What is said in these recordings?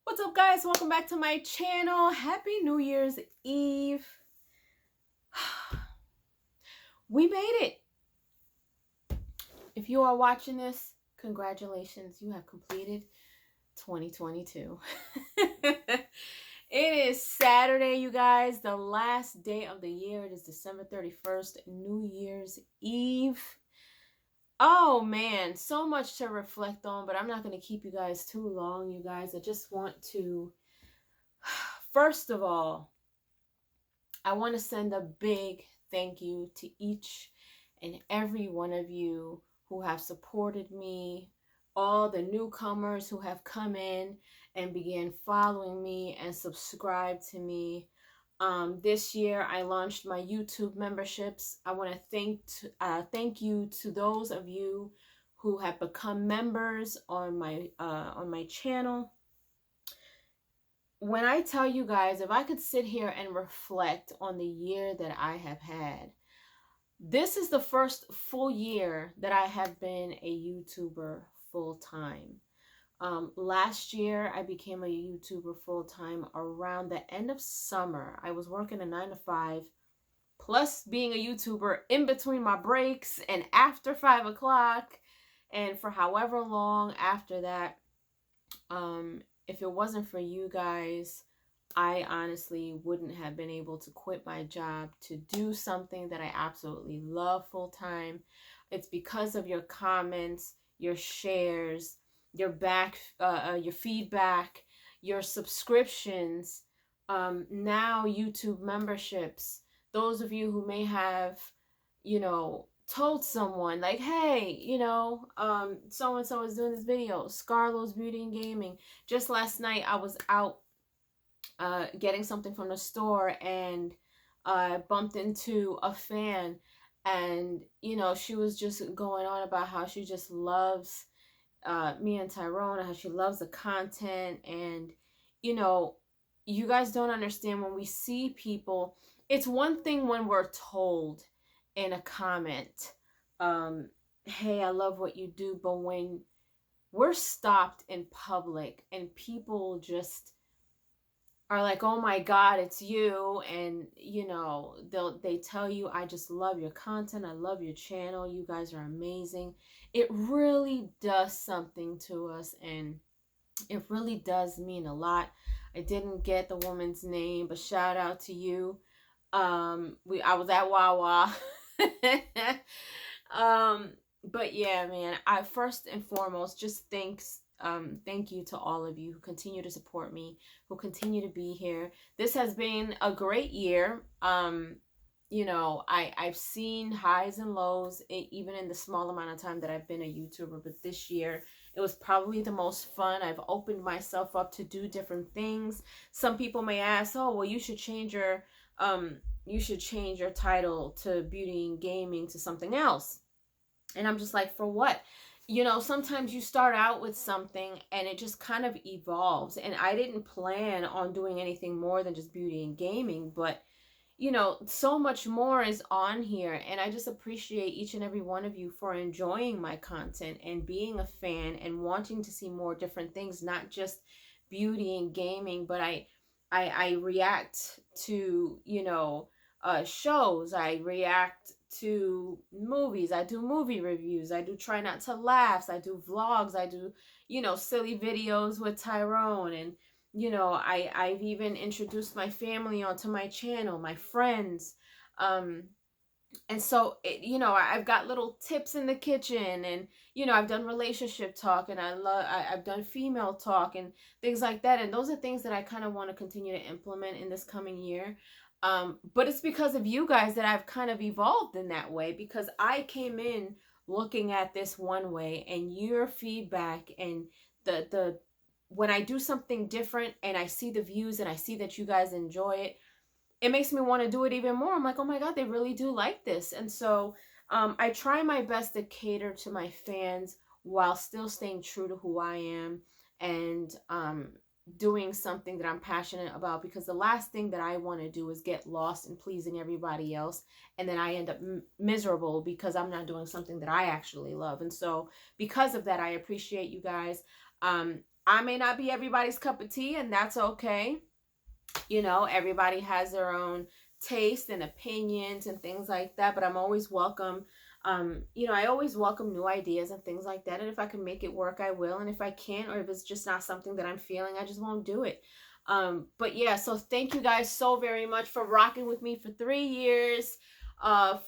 What's up, guys? Welcome back to my channel. Happy New Year's Eve. We made it. If you are watching this, congratulations. You have completed 2022. It is Saturday, you guys. The last day of the year. It is December 31st, New Year's Eve. Oh man, so much to reflect on, but I'm not going to keep you guys too long, you guys. I just want to, first of all, I want to send a big thank you to each and every one of you who have supported me, all the newcomers who have come in and began following me and subscribed to me. This year, I launched my YouTube memberships. I want to thank you to those of you who have become members on my channel. When I tell you guys, if I could sit here and reflect on the year that I have had, this is the first full year that I have been a YouTuber full time. Last year, I became a YouTuber full time around the end of summer. I was working a 9 to 5, plus being a YouTuber in between my breaks and after 5 o'clock, and for however long after that. If it wasn't for you guys, I honestly wouldn't have been able to quit my job to do something that I absolutely love full time. It's because of your comments, your shares, your feedback, your subscriptions, now YouTube memberships. Those of you who may have, told someone like, hey, so and so is doing this video, Scarlos Beauty and Gaming. Just last night I was out getting something from the store, and bumped into a fan, and she was just going on about how she just loves me and Tyrone, and how she loves the content. And you guys don't understand, when we see people, it's one thing when we're told in a comment, hey, I love what you do, but when we're stopped in public and people just are like, oh my god, it's you, and they tell you, I just love your content, I love your channel, you guys are amazing, it really does something to us, and it really does mean a lot. I didn't get the woman's name, but shout out to you. I was at Wawa. But yeah, man, I first and foremost just thank you to all of you who continue to support me, who continue to be here. This has been a great year. I've seen highs and lows, even in the small amount of time that I've been a YouTuber, but this year it was probably the most fun. I've opened myself up to do different things. Some people may ask, oh, well, you should change your title to Beauty and Gaming to something else. And I'm just like, for what? Sometimes you start out with something and it just kind of evolves. And I didn't plan on doing anything more than just Beauty and Gaming, but so much more is on here, and I just appreciate each and every one of you for enjoying my content and being a fan and wanting to see more different things, not just Beauty and Gaming, but I react to shows, I react to movies, I do movie reviews, I do Try Not to Laughs, I do vlogs, I do silly videos with Tyrone, and I've even introduced my family onto my channel, my friends. And so, I've got little tips in the kitchen, and, I've done relationship talk, and I've done female talk and things like that. And those are things that I kind of want to continue to implement in this coming year. But it's because of you guys that I've kind of evolved in that way, because I came in looking at this one way, and your feedback and the when I do something different and I see the views and I see that you guys enjoy it, it makes me want to do it even more. I'm like, oh my god, they really do like this. And so I try my best to cater to my fans while still staying true to who I am, and doing something that I'm passionate about, because the last thing that I want to do is get lost in pleasing everybody else, and then I end up miserable because I'm not doing something that I actually love. And so because of that, I appreciate you guys. I may not be everybody's cup of tea, and that's okay. You know, everybody has their own taste and opinions and things like that, but I'm always welcome. You know, I always welcome new ideas and things like that, and if I can make it work, I will, and if I can't, or if it's just not something that I'm feeling, I just won't do it. But yeah, so thank you guys so very much for rocking with me for 3 years.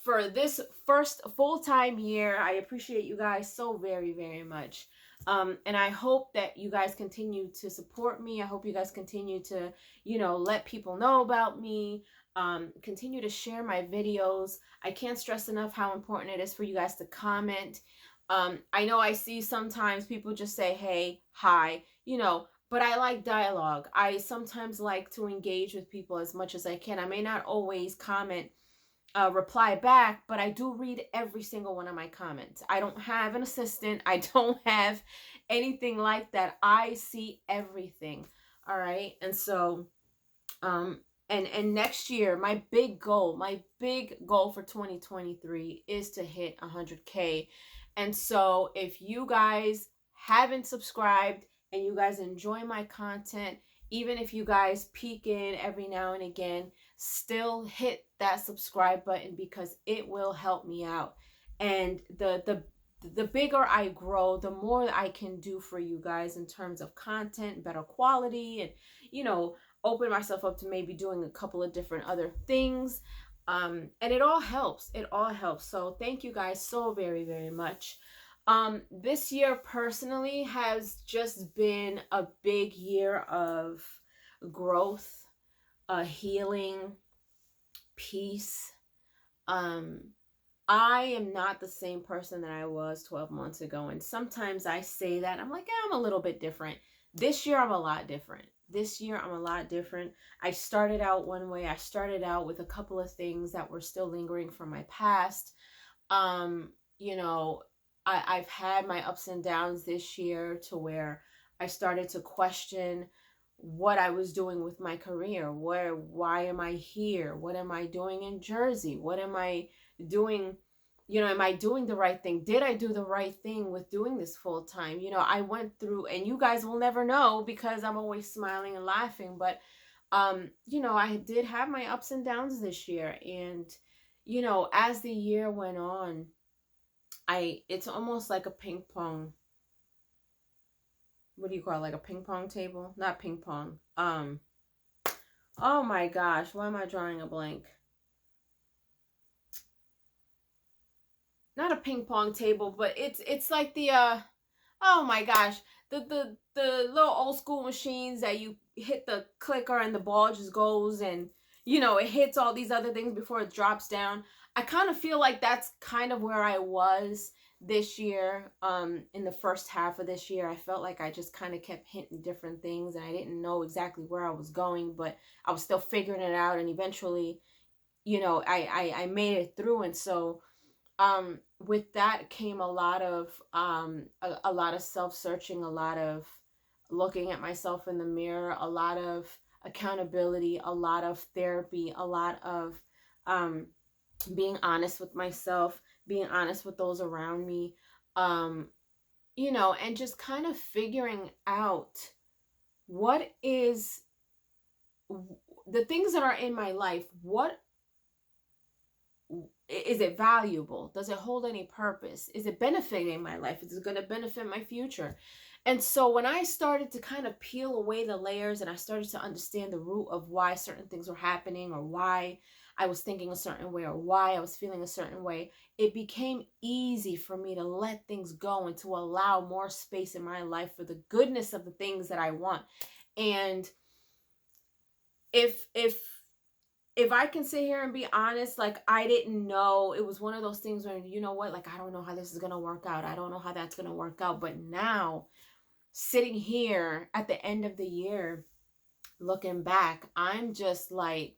For this first full-time year, I appreciate you guys so very, very much. And I hope that you guys continue to support me. I hope you guys continue to, you know, let people know about me. Continue to share my videos. I can't stress enough how important it is for you guys to comment. I know I see sometimes people just say, hey, hi, you know, but I like dialogue. I sometimes like to engage with people as much as I can. I may not always comment, reply back, but I do read every single one of my comments. I don't have an assistant. I don't have anything like that. I see everything. All right. And so, and next year, my big goal for 2023 is to hit 100K. And so if you guys haven't subscribed and you guys enjoy my content, even if you guys peek in every now and again, still hit that subscribe button, because it will help me out. And the bigger I grow, the more I can do for you guys in terms of content, better quality, and, you know, open myself up to maybe doing a couple of different other things. And it all helps. It all helps. So thank you guys so very, very much. This year personally has just been a big year of growth, healing, peace. I am not the same person that I was 12 months ago. And sometimes I say that, I'm like, I'm a little bit different. This year, I'm a lot different. I started out one way. I started out with a couple of things that were still lingering from my past. You know, I've had my ups and downs this year, to where I started to question what I was doing with my career. Why am I here? What am I doing in Jersey? What am I doing? You know, am I doing the right thing? Did I do the right thing with doing this full time? You know, I went through, and you guys will never know because I'm always smiling and laughing, but you know, I did have my ups and downs this year. And, you know, as the year went on, it's almost like a ping pong. What do you call it? Like a ping pong table? Not ping pong. Oh my gosh, why am I drawing a blank? Not a ping pong table, but it's like the oh my gosh, the little old school machines that you hit the clicker and the ball just goes, and, you know, it hits all these other things before it drops down. I kind of feel like that's kind of where I was this year. In the first half of this year, I felt like I just kind of kept hitting different things, and I didn't know exactly where I was going, but I was still figuring it out, and eventually, you know, I made it through. And so with that came a lot of a lot of self-searching, a lot of looking at myself in the mirror, a lot of accountability, a lot of therapy, a lot of being honest with myself, being honest with those around me, you know, and just kind of figuring out what is the things that are in my life. What is it valuable? Does it hold any purpose? Is it benefiting my life? Is it going to benefit my future? And so when I started to kind of peel away the layers, and I started to understand the root of why certain things were happening, or why I was thinking a certain way, or why I was feeling a certain way, it became easy for me to let things go and to allow more space in my life for the goodness of the things that I want. And if I can sit here and be honest, like, I didn't know. It was one of those things where, you know what, like, I don't know how this is going to work out. I don't know how that's going to work out. But now, sitting here at the end of the year, looking back, I'm just like,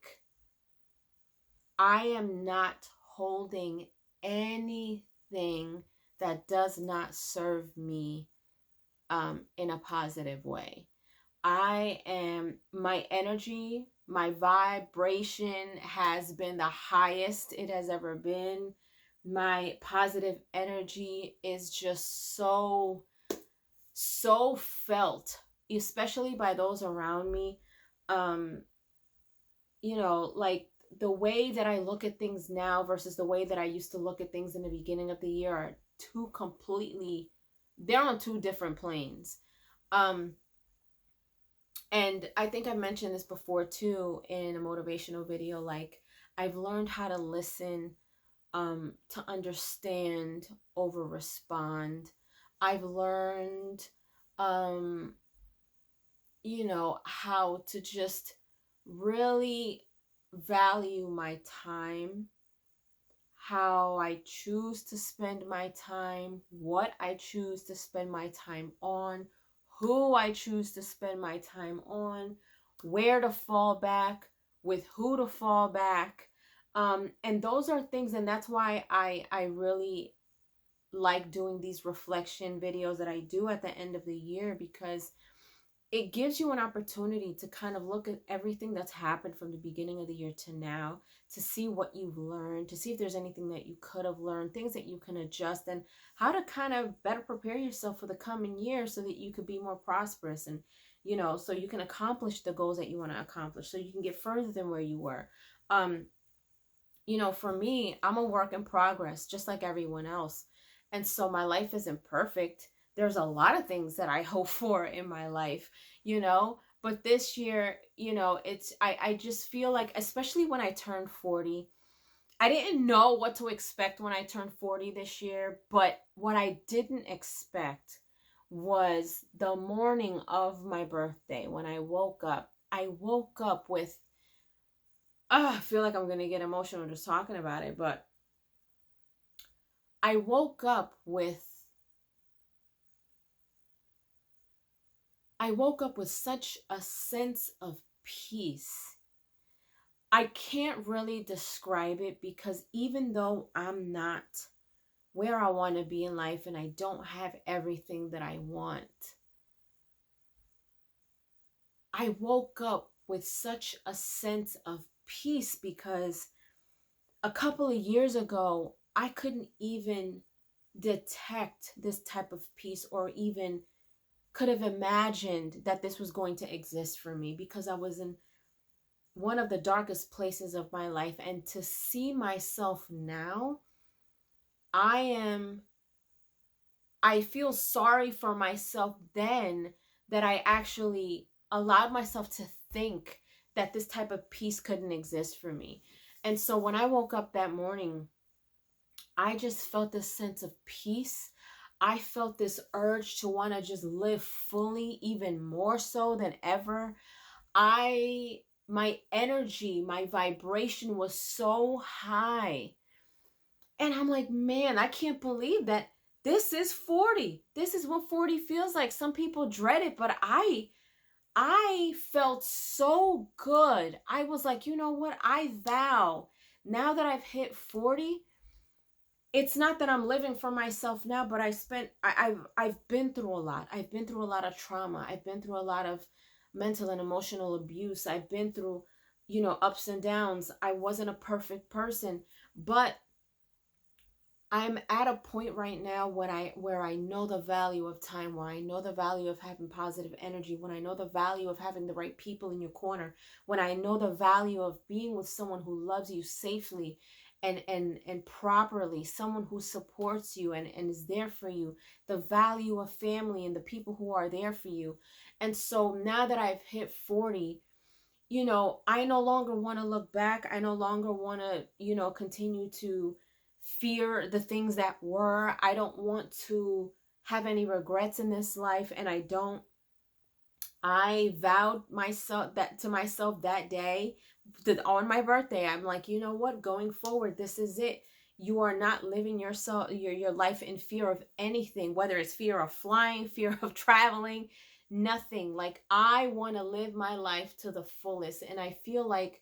I am not holding anything that does not serve me in a positive way. My energy, my vibration has been the highest it has ever been. My positive energy is just so felt especially by those around me. Um, like the way that I look at things now versus the way that I used to look at things in the beginning of the year are two completely, they're on two different planes. Um, and I think I mentioned this before too in a motivational video. Like, I've learned how to listen, to understand over respond. I've learned, um, how to just really value my time, how I choose to spend my time, what I choose to spend my time on, who I choose to spend my time on, where to fall back, with who to fall back. And those are things, and that's why I really like doing these reflection videos that I do at the end of the year, because it gives you an opportunity to kind of look at everything that's happened from the beginning of the year to now, to see what you've learned, to see if there's anything that you could have learned, things that you can adjust, and how to kind of better prepare yourself for the coming year so that you could be more prosperous, and so you can accomplish the goals that you want to accomplish, so you can get further than where you were. For me, I'm a work in progress, just like everyone else. And so my life isn't perfect. There's a lot of things that I hope for in my life, but this year, I just feel like, especially when I turned 40, I didn't know what to expect when I turned 40 this year, but what I didn't expect was the morning of my birthday when I woke up. I woke up with, I feel like I'm going to get emotional just talking about it, but I woke up with such a sense of peace. I can't really describe it, because even though I'm not where I want to be in life and I don't have everything that I want, I woke up with such a sense of peace, because a couple of years ago, I couldn't even detect this type of peace, or even could have imagined that this was going to exist for me, because I was in one of the darkest places of my life. And to see myself now, I feel sorry for myself then, that I actually allowed myself to think that this type of peace couldn't exist for me. And so when I woke up that morning, I just felt this sense of peace. I felt this urge to want to just live fully, even more so than ever. My energy, my vibration was so high. And I'm like, man, I can't believe that this is 40. This is what 40 feels like. Some people dread it, but I felt so good. I was like, you know what? I vow, now that I've hit 40, it's not that I'm living for myself now, but I've been through a lot. I've been through a lot of trauma. I've been through a lot of mental and emotional abuse. I've been through, ups and downs. I wasn't a perfect person, but I'm at a point right now where I know the value of time, where I know the value of having positive energy, when I know the value of having the right people in your corner, when I know the value of being with someone who loves you safely and properly, someone who supports you and is there for you, the value of family and the people who are there for you. And so now that I've hit 40, I no longer want to look back. I no longer want to, continue to fear the things that were. I don't want to have any regrets in this life, and I vowed myself that day, that on my birthday, I'm like, you know what, going forward, this is it. You are not living your life in fear of anything, whether it's fear of flying, fear of traveling, nothing. Like, I want to live my life to the fullest. And I feel like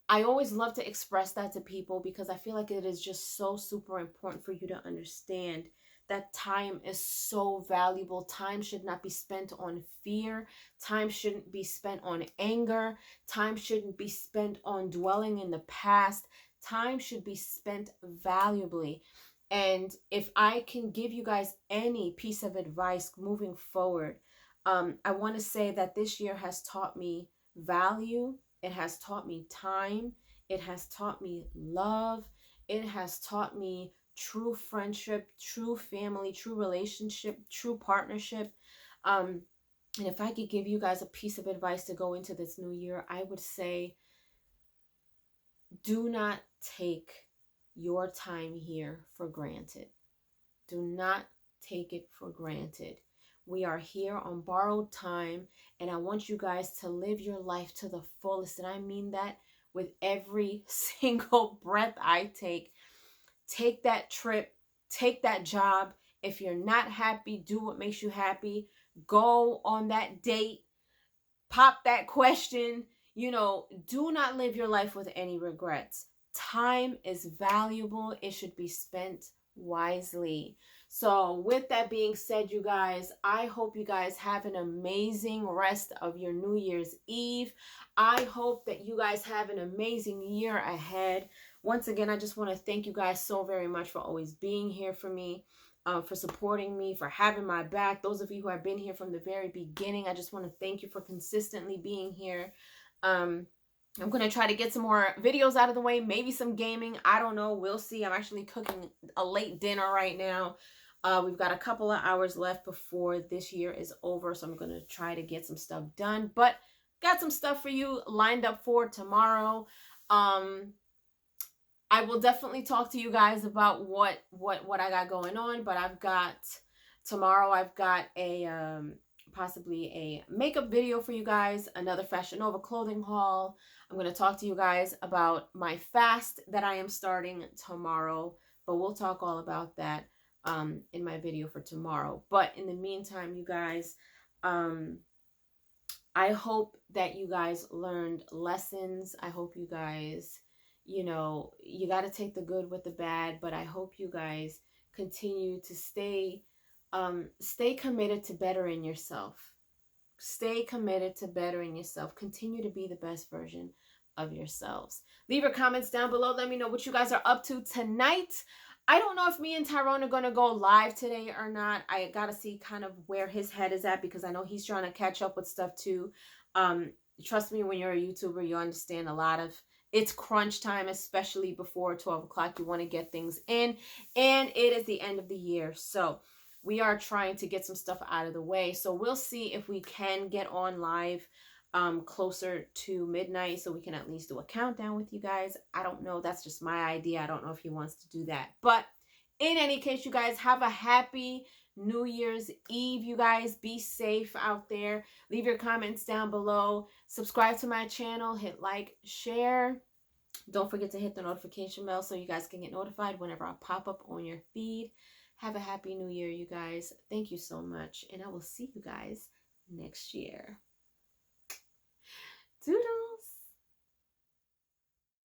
I always love to express that to people, because I feel like it is just so super important for you to understand that time is so valuable. Time should not be spent on fear. Time shouldn't be spent on anger. Time shouldn't be spent on dwelling in the past. Time should be spent valuably. And if I can give you guys any piece of advice moving forward, I want to say that this year has taught me value. It has taught me time. It has taught me love. It has taught me true friendship, true family, true relationship, true partnership. And if I could give you guys a piece of advice to go into this new year, I would say, do not take your time here for granted. Do not take it for granted. We are here on borrowed time, and I want you guys to live your life to the fullest. And I mean that with every single breath I take. Take that trip, take that job. If you're not happy, do what makes you happy. Go on that date, pop that question. Do not live your life with any regrets. Time is valuable. It should be spent wisely. So with that being said, you guys, I hope you guys have an amazing rest of your New Year's Eve. I hope that you guys have an amazing year ahead. Once again, I just want to thank you guys so very much for always being here for me, for supporting me, for having my back. Those of you who have been here from the very beginning, I just want to thank you for consistently being here. I'm going to try to get some more videos out of the way, maybe some gaming. I don't know. We'll see. I'm actually cooking a late dinner right now. We've got a couple of hours left before this year is over, so I'm going to try to get some stuff done. But got some stuff for you lined up for tomorrow. I will definitely talk to you guys about what I got going on, but tomorrow I've got a possibly a makeup video for you guys, another Fashion Nova clothing haul. I'm going to talk to you guys about my fast that I am starting tomorrow, but we'll talk all about that in my video for tomorrow. But in the meantime, you guys, I hope that you guys learned lessons. I hope you guys, you got to take the good with the bad, but I hope you guys continue to stay committed to bettering yourself. Stay committed to bettering yourself. Continue to be the best version of yourselves. Leave your comments down below. Let me know what you guys are up to tonight. I don't know if me and Tyrone are going to go live today or not. I got to see kind of where his head is at, because I know he's trying to catch up with stuff too. Trust me, when you're a YouTuber, you understand it's crunch time, especially before 12 o'clock. You want to get things in, and it is the end of the year. So we are trying to get some stuff out of the way. So we'll see if we can get on live closer to midnight, so we can at least do a countdown with you guys. I don't know. That's just my idea. I don't know if he wants to do that. But in any case, you guys have a happy New Year's Eve. You guys be safe out there. Leave your comments down below. Subscribe to my channel. Hit like, share. Don't forget to hit the notification bell so you guys can get notified whenever I pop up on your feed. Have a happy new year, you guys. Thank you so much, and I will see you guys next year. Toodles!